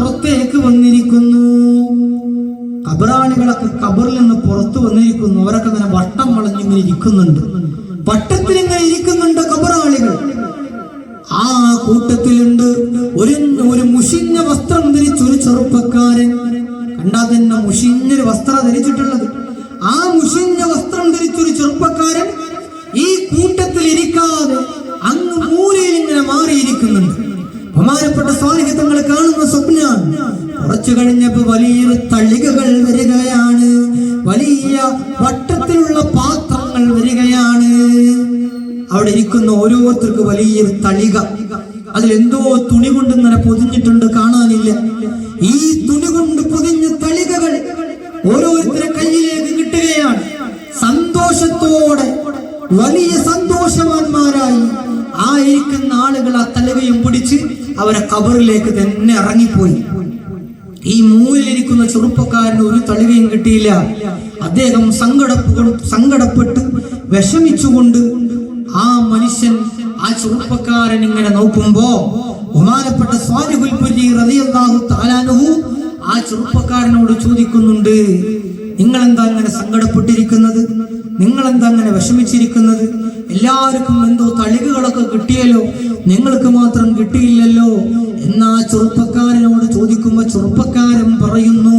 പുറത്തേക്ക് വന്നിരിക്കുന്നു. ഖബറാളികളൊക്കെ ഖബറിൽ നിന്ന് പുറത്തു വന്നിരിക്കുന്നു. അവരൊക്കെ ഇങ്ങനെ വട്ടം വളഞ്ഞിങ്ങനെ ഇരിക്കുന്നുണ്ട്. വട്ടത്തിൽ ഇങ്ങനെ ഇരിക്കുന്നുണ്ട് ഖബറാളികൾ. ആ കൂട്ടത്തിലുണ്ട് ഒരു മുഷിഞ്ഞ വസ്ത്രം ധരിച്ച ഒരു ചെറുപ്പക്കാരൻ. കണ്ടാൽ തന്നെ മുഷിഞ്ഞൊരു വസ്ത്രം ധരിച്ചിട്ടുള്ളത്. ആ മുഷിഞ്ഞ വസ്ത്രം ധരിച്ചൊരു ചെറുപ്പക്കാരൻ ഈ കൂട്ടത്തിൽ ഇരിക്കാതെ അങ്ങ് മൂലയിൽ ഇങ്ങനെ മാറിയിരിക്കുന്നുണ്ട്. ബഹുമാനപ്പെട്ട സ്വാലിഹ് തങ്ങൾ കാണുന്ന സ്വപ്നം. കുറച്ചു കഴിഞ്ഞപ്പോ വലിയ തളികകൾ വരികയാണ്. വലിയ വട്ടത്തിലുള്ള പാത്രങ്ങൾ വരികയാണ്. അവിടെ ഇരിക്കുന്ന ഓരോരുത്തർക്ക് വലിയൊരു തളിക. അതിലെന്തോ തുണി കൊണ്ട് ഇങ്ങനെ പൊതിഞ്ഞിട്ടുണ്ട്, കാണാനില്ല. ഈ തുണി കൊണ്ട് പൊതിഞ്ഞ തളികകൾ ഓരോരുത്തരുടെ കയ്യിലേക്ക് കിട്ടുകയാണ്. സന്തോഷത്തോടെ വലിയ സന്തോഷവാന്മാരായി ആയിരിക്കുന്ന ആളുകൾ ആ തളികയും പിടിച്ച് അവരെ ഖബറിലേക്ക് തന്നെ ഇറങ്ങിപ്പോയി. ഈ മൂലിലിരിക്കുന്ന ചെറുപ്പക്കാരന് ഒരു തളികയും കിട്ടിയില്ല. അദ്ദേഹം സങ്കടപ്പെട്ട് വിഷമിച്ചുകൊണ്ട് ആ മനുഷ്യൻ, ആ ചെറുപ്പക്കാരൻ ഇങ്ങനെ നോക്കുമ്പോ ബഹുമാനപ്പെട്ട സ്വാലിഹുൽ പുരി റളിയല്ലാഹു തആല അൻഹു ആ ചെറുപ്പക്കാരനോട് ചോദിക്കുന്നുണ്ട്, നിങ്ങൾ എന്താ അങ്ങനെ സങ്കടപ്പെട്ടിരിക്കുന്നത്? നിങ്ങൾ എന്താ അങ്ങനെ വിഷമിച്ചിരിക്കുന്നത്? എല്ലാവർക്കും എന്തോ തളികകളൊക്കെ കിട്ടിയല്ലോ, നിങ്ങൾക്ക് മാത്രം കിട്ടിയില്ലല്ലോ എന്നാ ചെറുപ്പക്കാരനോട് ചോദിക്കുമ്പോ ചെറുപ്പക്കാരൻ പറയുന്നു,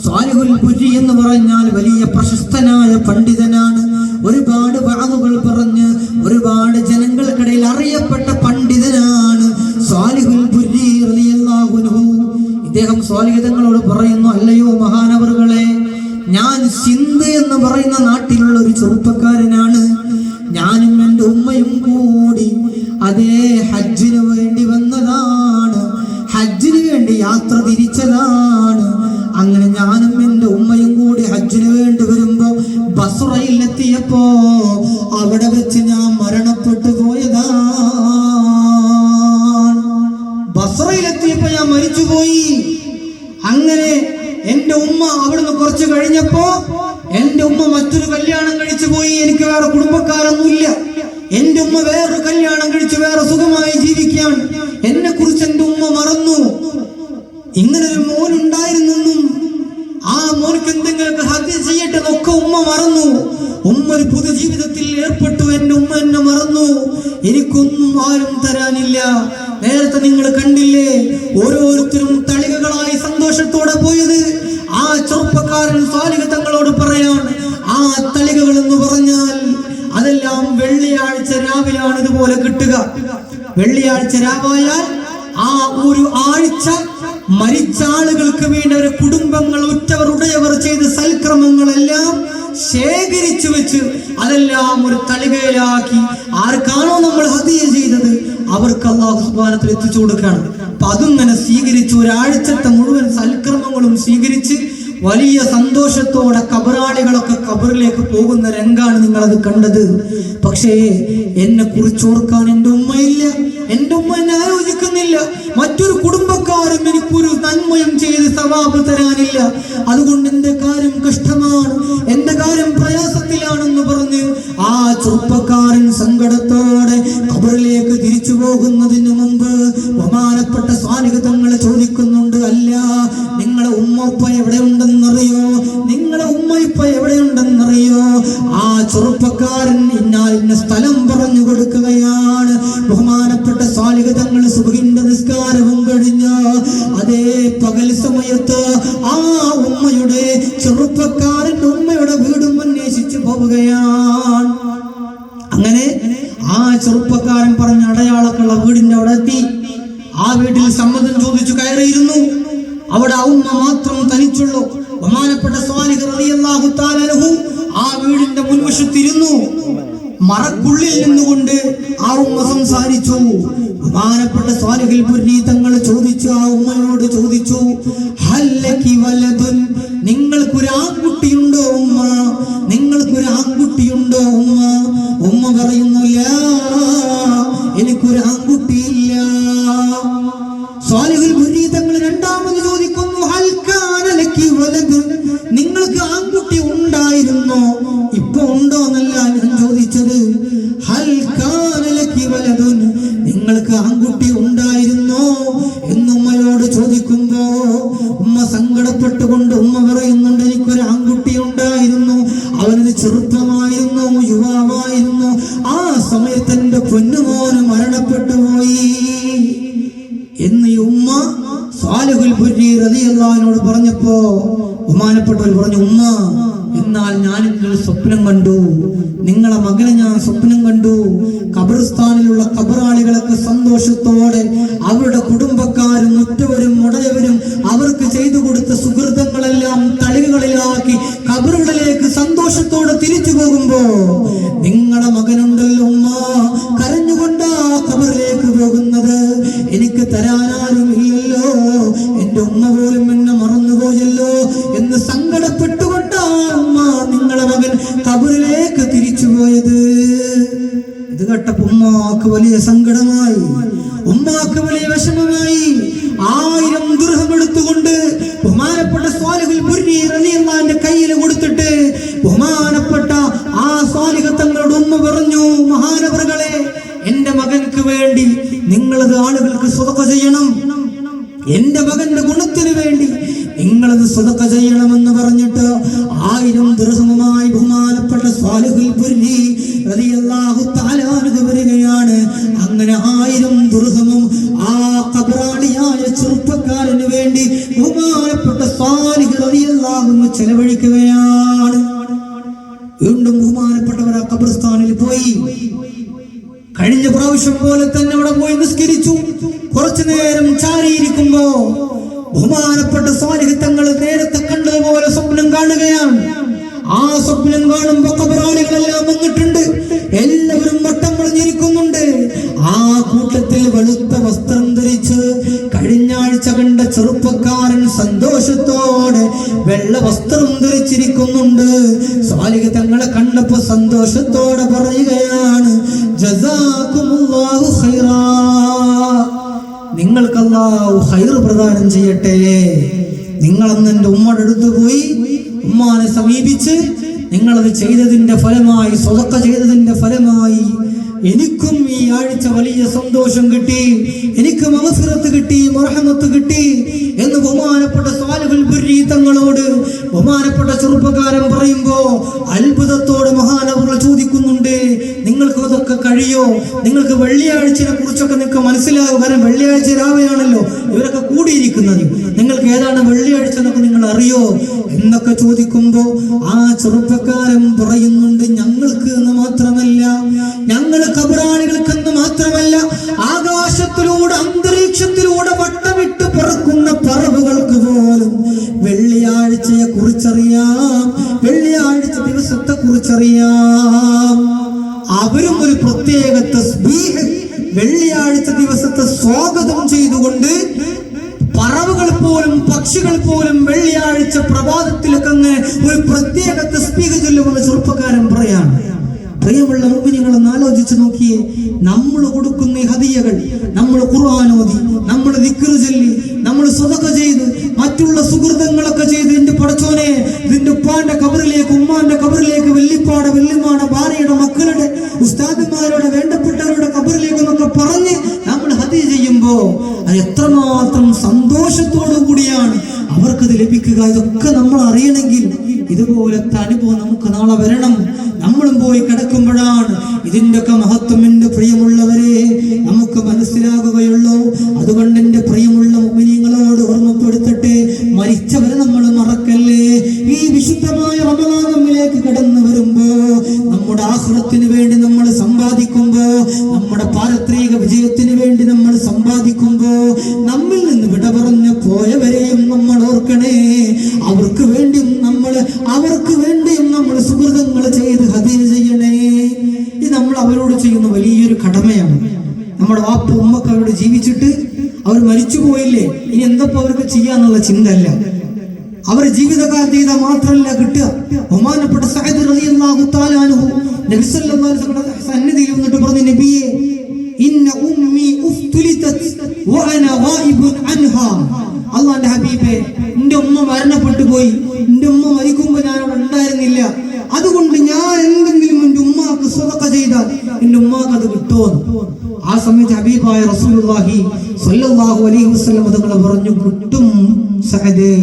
സ്വാലിഹുൽ പുരി എന്ന് പറഞ്ഞാൽ വലിയ പ്രശസ്തനായ പണ്ഡിതനാണ്. ഒരുപാട് വാളുകൾ പറഞ്ഞ് ഒരുപാട് ജനങ്ങൾക്കിടയിൽ അറിയപ്പെട്ട പണ്ഡിതനാണ് സ്വാലിഹുൽ പുരി റളിയല്ലാഹു അൻഹു. ഇദ്ദേഹം സ്വാലിഹ് തങ്ങളോട് പറയുന്നു, അല്ലയോ മഹാനവറുകളെ, ഞാൻ സിന്ധ് എന്ന് പറയുന്ന നാട്ടിലുള്ള ഒരു ചെറുപ്പക്കാരനാണ്. ഞാനും എൻ്റെ ഉമ്മയും കൂടി അതേ ഹജ്ജിന് വേണ്ടി വന്നതാണ്. ഹജ്ജിന് വേണ്ടി യാത്ര തിരിച്ചതാണ്. അങ്ങനെ ഞാനും എൻ്റെ ഉമ്മയും കൂടി ഹജ്ജിന് വേണ്ടി വരുമ്പോ ബസ്റയിൽ എത്തിയപ്പോ അവിടെ വെച്ച് ഞാൻ മരണപ്പെട്ടു പോയതാണ്. ബസ്റയിലെത്തിയപ്പോ ഞാൻ മരിച്ചുപോയി. അങ്ങനെ എന്റെ ഉമ്മ അവിടുന്ന് കുറച്ച് കഴിഞ്ഞപ്പോ എന്റെ ഉമ്മ മറ്റൊരു കല്യാണം കഴിച്ചു പോയി. എനിക്ക് വേറെ കുടുംബക്കാരൊന്നുമില്ല. എന്റെ ഉമ്മ വേറൊരു കല്യാണം കഴിച്ച് വേറെ സുഖമായി ജീവിക്കാൻ എന്നെ കുറിച്ച് എന്റെ ഉമ്മ മറന്നു. ഇങ്ങനൊരു മോനുണ്ടായിരുന്നെന്നും ആ മോനക്ക് എന്തെങ്കിലുമൊക്കെ ഹത്യ ചെയ്യട്ടെ എന്നൊക്കെ ഉമ്മ മറന്നു. ഉമ്മ ഒരു പുതുജീവിതത്തിൽ ഏർപ്പെട്ടു. എന്റെ ഉമ്മ എന്നെ മറന്നു. എനിക്കൊന്നും ആരും തരാനില്ല. നേരത്തെ നിങ്ങൾ കണ്ടില്ലേ, ഓരോരുത്തരും തളികകളായി സന്തോഷത്തോടെ പോയത്. ആ ചെറുപ്പക്കാരൻ സ്വാലിഹ് തങ്ങളോട് പറയാൻ, ആ തളികകൾ എന്ന് പറഞ്ഞാൽ അതെല്ലാം വെള്ളിയാഴ്ച രാവിലാണ് ഇതുപോലെ കിട്ടുക. വെള്ളിയാഴ്ച രാവായാൽ ആ ഒരു ആഴ്ച മരിച്ച ആളുകൾക്ക് വേണ്ടി അവരുടെ കുടുംബങ്ങൾ, ഉറ്റവർ, ഉടയവർ ചെയ്ത സൽക്രമങ്ങളെല്ലാം ശേഖരിച്ചു വെച്ച് അതെല്ലാം ഒരു തളികയിലാക്കി ആർക്കാണോ നമ്മൾ ഹദിയ ചെയ്തത് അവർക്ക് അല്ലാഹു സുബ്ഹാനഹു വ തആല എത്തിച്ചു കൊടുക്കുകയാണ്. അപ്പൊ അതിങ്ങനെ സ്വീകരിച്ച് ഒരാഴ്ചത്തെ മുഴുവൻ സൽക്രമങ്ങളും സ്വീകരിച്ച് വലിയ സന്തോഷത്തോടെ ഖബറാളികളൊക്കെ ഖബറിലേക്ക് പോകുന്ന രംഗാണ് നിങ്ങളത് കണ്ടത്. പക്ഷേ എന്നെ കുറിച്ച് ഓർക്കാൻ എൻ്റെ ഉമ്മയില്ല. എൻ്റെ ഉമ്മ എന്നെ ആലോചിക്കുന്നില്ല. മറ്റൊരു കുടുംബക്കാരും എനിക്കൊരു നന്മയും ചെയ്ത് സവാബ് തരാനില്ല. അതുകൊണ്ട് എൻ്റെ കാര്യം കഷ്ടമാണ്, എൻ്റെ കാര്യം പ്രയാസത്തിലാണെന്ന് പറഞ്ഞ് ആ ചെറുപ്പക്കാരൻ സങ്കടത്തോടെ ഖബറിലേക്ക് തിരിച്ചു പോകുന്നതിന് മുമ്പ് ബഹുമാനപ്പെട്ട സ്വാലിഹ് തങ്ങൾ ചോദിക്കുന്നുണ്ട്, അല്ല, നിങ്ങളെ ഉമ്മ ഉപ്പ എവിടെ ഉണ്ടെന്നറിയോ? നിങ്ങളെ ഉമ്മ ഇപ്പ എവിടെയുണ്ടെന്നറിയോ? ആ ചെറുപ്പക്കാരൻ ഇന്ന സ്ഥലം പറഞ്ഞു കൊടുക്കുകയാണ്. ബഹുമാനപ്പെട്ട സ്വാലിഹ് തങ്ങൾ സുബ്ഹിന്റെ നിസ്കാരവും കഴിഞ്ഞ് അതേ പകൽ സമയത്ത് ആ ഉമ്മയുടെ ചെറുപ്പക്കാരൻ ഉമ്മയുടെ വീടും അന്വേഷിച്ചു പോവുകയാണ്. അങ്ങനെ ആ ചെറുപ്പക്കാരൻ പറഞ്ഞ അടയാളക്കുള്ള വീടിന്റെ അവിടെ എത്തി. ആ വീട്ടിൽ സമ്മതം ചോദിച്ചു കയറിയിരുന്നു. അവിടെ ആ ഉമ്മ മാത്രം തനിച്ചുള്ളൂ. ബഹുമാനപ്പെട്ട സ്വാലിഹ് റളിയല്ലാഹു തആല അൻഹു ആ വീടിന്റെ മുൻവശത്തിരുന്നു. മറക്കുള്ളിൽ നിന്നുകൊണ്ട് ആ ഉമ്മ സംസാരിച്ചു. ബഹുമാനപ്പെട്ട സ്വാലിഹുൽ പുരി തങ്ങൾ ചോദിച്ചു, ആ ഉമ്മയോട് ചോദിച്ചു, ഹല്ലകി വലദുൻ, നിങ്ങൾക്കൊരു ആൺകുട്ടിയുണ്ടോ ഉമ്മ? നിങ്ങൾക്കൊരു ആൺകുട്ടിയുണ്ടോ ഉമ്മ? ഉമ്മ പറയുന്നു, ലാ, എനിക്കൊരു ആൺകുട്ടിയില്ല. സ്വാലിഹുൽ പുരി തങ്ങൾ രണ്ടാമത് ചോദിക്കുന്നു, ഹൽ കാന ലകി വലദുൻ, നിങ്ങൾക്ക് ആൺകുട്ടി ഉണ്ടായിരുന്നോ? ഇപ്പൊ ഉണ്ടോ എന്നല്ല ഞാൻ ചോദിച്ചത്. ഹൽ കാന ലകി വലദുൻ, നിങ്ങൾക്ക് ആൺകുട്ടി ഉണ്ടായിരുന്നോ എന്നുമ്മയോട് ചോദിക്കുമ്പോ ബന്ധപ്പെട്ടുകൊണ്ട് ഉമ്മ പറയുന്നുണ്ട്, എനിക്കൊരു ആൺകുട്ടി ഉണ്ടായിരുന്നു, അവനൊരു ചെറുപ്പമായിരുന്നു, യുവാവായിരുന്നു. ആ സമയത്ത് എന്റെ പൊന്നുമോന് മരണപ്പെട്ടു പോയി എന്ന് ഈ ഉമ്മ സാലിഹുൽ ബുരി റളിയല്ലാഹു അൻഹു പറഞ്ഞപ്പോ ബഹുമാനപ്പെട്ടവർ പറഞ്ഞു, ഉമ്മ, എന്നാൽ ഞാൻ ഇന്നൊരു സ്വപ്നം കണ്ടു, നിങ്ങളെ മകനെ ഞാൻ സ്വപ്നം കണ്ടു. ഖബർസ്ഥാനിലുള്ള ഖബറാളികളൊക്കെ സന്തോഷത്തോടെ അവരുടെ കുടുംബക്കാരും ഉറ്റവരും ഉടയവരും അവർക്ക് ചെയ്തു കൊടുത്ത സുഹൃതങ്ങളെല്ലാം തളികകളിലാക്കി ഖബറുകളിലേക്ക് സന്തോഷത്തോടെ തിരിച്ചു പോകുമ്പോ നിങ്ങളെ മകനുണ്ടല്ലോ ഉമ്മ, കരഞ്ഞുകൊണ്ടാ ഖബറിലേക്ക് പോകുന്നത്. എനിക്ക് തരാനാരും ഇല്ലല്ലോ, എന്റെ ഉമ്മ പോലും എന്നെ മറന്നുപോയല്ലോ എന്ന് സങ്കടപ്പെട്ടുകൊണ്ടാണ് ഉമ്മ നിങ്ങളെ മകൻ ഖബറിലേക്ക് തിരിച്ചുപോയത്. ഇത് കേട്ടപ്പോ ഉമ്മാക്ക് വലിയ സങ്കടമായി, ഉമ്മാക്ക് വലിയ വിഷമമായി. 1000 ദിർഹം എടുത്തുകൊണ്ട് ബഹുമാനപ്പെട്ട സ്വാലിഹുൽ ബുരി റളിയല്ലാഹു അൻഹുവിന്റെ കയ്യിൽ കൊടുത്തിട്ട് ബഹുമാനപ്പെട്ട ആ സ്വാലിഹ് തങ്ങളുടെ ഉമ്മ പറഞ്ഞു, മഹാനവറുകളെ, എന്റെ മകൻക്ക് വേണ്ടി നിങ്ങളത് ആളുകൾക്ക് സ്വതക്ക ചെയ്യണം, എന്റെ മകന്റെ ഗുണത്തിന് വേണ്ടി നിങ്ങളത് സ്വതക്ക ചെയ്യണമെന്ന് പറഞ്ഞിട്ട് 1000 ദിർഹമുമായി ബഹുമാനപ്പെട്ട സ്വാലിഹുൽ ബുരി റളിയല്ലാഹു തആല അൻഹു വരികയാണ്. അങ്ങനെ 1000 ദിർഹമും ആ ഖബറാളിയായ ചെറുപ്പക്കാരന് വേണ്ടി ബഹുമാനപ്പെട്ട സ്വാലിഹ് റളിയല്ലാഹു അൻഹു ചെലവഴിക്കുകയാണ്. വീണ്ടും ബഹുമാനപ്പെട്ടവർ ആ ഖബർസ്ഥാനിൽ പോയി. കഴിഞ്ഞ പ്രാവശ്യം പോലെ തന്നെ അവിടെ പോയി നിസ്കരിച്ചു. കുറച്ചു നേരം ചാരിയിരിക്കുമ്പോ ബഹുമാനപ്പെട്ട സ്വാലിഹ് തങ്ങൾ നേരത്തെ കണ്ടതുപോലെ സ്വപ്നം കാണുകയാണ്. ആ സ്വപ്നം കാണുമ്പോ ഖബറാളികളെല്ലാം വന്നിട്ടുണ്ട്, എല്ലാവരും വട്ടം വളഞ്ഞിരിക്കുന്നുണ്ട്. ആ കൂട്ടത്തിൽ വെളുത്ത വസ്ത്രം ധരിച്ച് കഴിഞ്ഞ ആഴ്ച കണ്ട ചെറുപ്പക്കാരൻ സന്തോഷത്തോടെ വെള്ള വസ്ത്രം ധരിച്ചിരിക്കുന്നുണ്ട്. സ്വാലിഹ് തങ്ങളെ കണ്ടപ്പോ സന്തോഷത്തോടെ പറയുകയാണ്, ജസാകുമുല്ലാഹു ഖൈറാ, നിങ്ങൾക്ക് അല്ലാഹു ഖൈർ പ്രദാനം ചെയ്യട്ടെ. നിങ്ങളന്ന് എൻ്റെ ഉമ്മയുടെ അടുത്ത് പോയി ഉമ്മാനെ സമീപിച്ച് നിങ്ങളത് ചെയ്തതിന്റെ ഫലമായി, സ്വതക്ക ചെയ്തതിന്റെ ഫലമായി എനിക്കും ഈ ആഴ്ച വലിയ സന്തോഷം കിട്ടി, എനിക്ക് മഗ്ഫിറത്ത് കിട്ടി, മർഹമത്ത് കിട്ടി എന്ന് ബഹുമാനപ്പെട്ട സ്വാലിഹുൽ ബുരി തങ്ങളോട് ബഹുമാനപ്പെട്ട ചെറുപ്പക്കാരൻ പറയുമ്പോ അത്ഭുതത്തോടെ മഹാനവറുകൾ ചോദിക്കുന്നുണ്ട്, നിങ്ങൾക്ക് അതൊക്കെ കഴിയോ? നിങ്ങൾക്ക് വെള്ളിയാഴ്ചയെ കുറിച്ചൊക്കെ നിങ്ങൾക്ക് മനസ്സിലാകും, കാരണം വെള്ളിയാഴ്ച രാവിലെയാണല്ലോ ഇവരൊക്കെ കൂടിയിരിക്കുന്നത്, നിങ്ങൾക്ക് ഏതാണ് വെള്ളിയാഴ്ച എന്നൊക്കെ നിങ്ങൾ അറിയോ എന്നൊക്കെ ചോദിക്കുമ്പോ ആ ചെറുപ്പക്കാരൻ പറയുന്നുണ്ട്, ഞങ്ങൾക്ക് എന്ന് മാത്രമല്ല, ഞങ്ങൾ ഖബറാളികൾക്കെന്ന് മാത്രമല്ല, ആകാശത്തിലൂടെ അന്തരീക്ഷത്തിലൂടെ വട്ടമിട്ട് പറക്കുന്ന പറവുകൾക്ക് പോലും വെള്ളിയാഴ്ചയെ കുറിച്ചറിയാം, വെള്ളിയാഴ്ച ദിവസത്തെ കുറിച്ചറിയാം. അവരും ഒരു പ്രത്യേക തസ്ബീഹ് വെള്ളിയാഴ്ച ദിവസത്തെ സ്വാഗതം ചെയ്തുകൊണ്ട് പറവുകൾ പോലും പക്ഷികൾ പോലും വെള്ളിയാഴ്ച പ്രഭാതത്തിലൊക്കെ അങ്ങ് ഒരു പ്രത്യേക തസ്ബീഹ് ചൊല്ലുമെന്ന് ചെറുപ്പക്കാരൻ പറയാണ്. പ്രിയമുള്ള മുഅ്മിനീങ്ങളൊന്ന് ആലോചിച്ച് നോക്കിയേ, നമ്മൾ കൊടുക്കുന്ന ഹദിയകൾ, നമ്മൾ ഖുർആൻ ഓതി, നമ്മൾ ദിക്ർ ചൊല്ലി, നമ്മൾ സ്വതക്ക ചെയ്ത്, മറ്റുള്ള സുഹൃതങ്ങളൊക്കെ ചെയ്ത്, എന്റെ പടച്ചോനെ ഇതിന്റെ ഉപ്പാന്റെ ഖബറിലേക്ക്, ഉമ്മാന്റെ ഖബറിലേക്ക്, വെല്ലിപ്പാടെ വെല്ലിമാടെ ഭാര്യയുടെ മക്കളുടെ ഉസ്താദന്മാരുടെ വേണ്ടപ്പെട്ടവരുടെ ഖബറിലേക്ക് എന്നൊക്കെ പറഞ്ഞ് നമ്മൾ ഹദിയ ചെയ്യുമ്പോ അത് എത്രമാത്രം സന്തോഷത്തോടു കൂടിയാണ് അവർക്കത് ലഭിക്കുക. ഇതൊക്കെ നമ്മൾ അറിയണമെങ്കിൽ ഇതുപോലത്തെ അനുഭവം നമുക്ക് നാളെ വരണം. നമ്മളും പോയി കിടക്കുമ്പോഴാണ് ഇതിൻ്റെയൊക്കെ മഹത്വം എൻ്റെ പ്രിയമുള്ളവരെ നമുക്ക് മനസ്സിലാകുകയുള്ളൂ. അതുകൊണ്ട് എൻ്റെ പ്രിയമുള്ള മുഅ്മിനീങ്ങളോട് ഓർമ്മപ്പെടുത്തട്ടെ, മരിച്ചവരെ നമ്മൾ മറക്കല്ലേ. ഈ വിശുദ്ധമായ റമളാൻ നമ്മിലേക്ക് കടന്നു വരുമ്പോ, നമ്മുടെ ആഖിറത്തിന് വേണ്ടി നമ്മൾ സമ്പാദിക്കുമ്പോ, നമ്മുടെ പാരത്രിക വിജയത്തിന് വേണ്ടി നമ്മൾ സമ്പാദിക്കുമ്പോ, നമ്മിൽ നിന്ന് വിട പറഞ്ഞു പോയവരെയും നമ്മൾ ഓർക്കണേ. അവർക്ക് വേണ്ടിയും നമ്മൾ സുഹൃതങ്ങൾ ചെയ്ത് ഹദിയ ചെയ്യണേ. ഇത് നമ്മൾ അവരോട് ചെയ്യുന്ന വലിയൊരു കടമയാണ്. നമ്മുടെ വാപ്പ ഉമ്മക്ക് അവരോട് ജീവിച്ചിട്ട് അവർ മരിച്ചു പോയില്ലേ, ഇനി എന്തപ്പോ അവർക്ക് ചെയ്യാന്നുള്ള ചിന്ത അല്ല. അവർ ജീവിതകാലത്ത് ചെയ്താൽ മാത്രമല്ല കിട്ടുക. ബഹുമാനപ്പെട്ട സഅദ് റളിയല്ലാഹു തആല അൻഹു നബി സല്ലല്ലാഹു അലൈഹി വസല്ലം സന്നിധിയിൽ വന്നിട്ട് പറഞ്ഞു, നബിയേ, ഇന്ന ഉമ്മി ഉഫ്തുലിതത് വഅന ഗായിബുൻ അൻഹാ. അല്ലാഹുവിന്റെ ഹബീബേ, എൻ്റെ ഉമ്മ മരണപ്പെട്ടു പോയി, എൻ്റെ ഉമ്മ മരിക്കുമ്പോൾ ഞാൻ അവിടെ ഉണ്ടായിരുന്നില്ല, അതുകൊണ്ട് ഞാൻ എന്തെങ്കിലും എൻ്റെ ഉമ്മാക്ക് സ്വതക്ക ചെയ്താൽ എൻ്റെ ഉമ്മാക്ക് അത് കിട്ടുമോ? ആ സമയത്ത് ഹബീബായ റസൂലുള്ളാഹി സ്വല്ലല്ലാഹു അലൈഹി വസല്ലം തങ്ങൾ പറഞ്ഞു, കിട്ടും സഅദേ,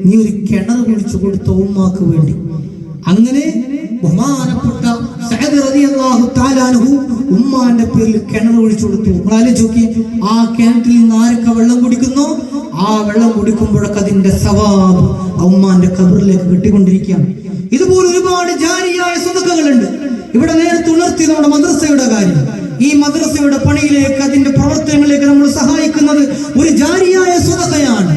നീ ഒരു കിണർ കുഴിച്ചു കൊടുത്ത ഉമ്മാക്ക് വേണ്ടി. അങ്ങനെ ബഹുമാനപ്പെട്ട സഅദ് റളിയല്ലാഹു തആല അൻഹു ഉമ്മാന്റെ പേരിൽ കിണർ ഒഴിച്ചു കൊടുത്തു. നിങ്ങൾ ആലോചിച്ച് നോക്കിയേ, ആ കിണറ്റിൽ നിന്ന് ആരൊക്കെ വെള്ളം കുടിക്കുന്നു, ആ വെള്ളം കുടിക്കുമ്പോഴൊക്കെ അതിന്റെ സവാബ് ഉമ്മാന്റെ ഖബറിലേക്ക് കിട്ടിക്കൊണ്ടിരിക്കുകയാണ്. ഇതുപോലെ ഒരുപാട് ജാരിയായ സ്വതക്കകളുണ്ട്. ഇവിടെ നേരത്തെ ഉണർത്തി നമ്മുടെ മദ്രസയുടെ കാര്യം. ഈ മദ്രസയുടെ പണിയിലേക്ക്, അതിന്റെ പ്രവർത്തനങ്ങളിലേക്ക് നമ്മൾ സഹായിക്കുന്നത് ഒരു ജാരിയായ സ്വതക്കയാണ്.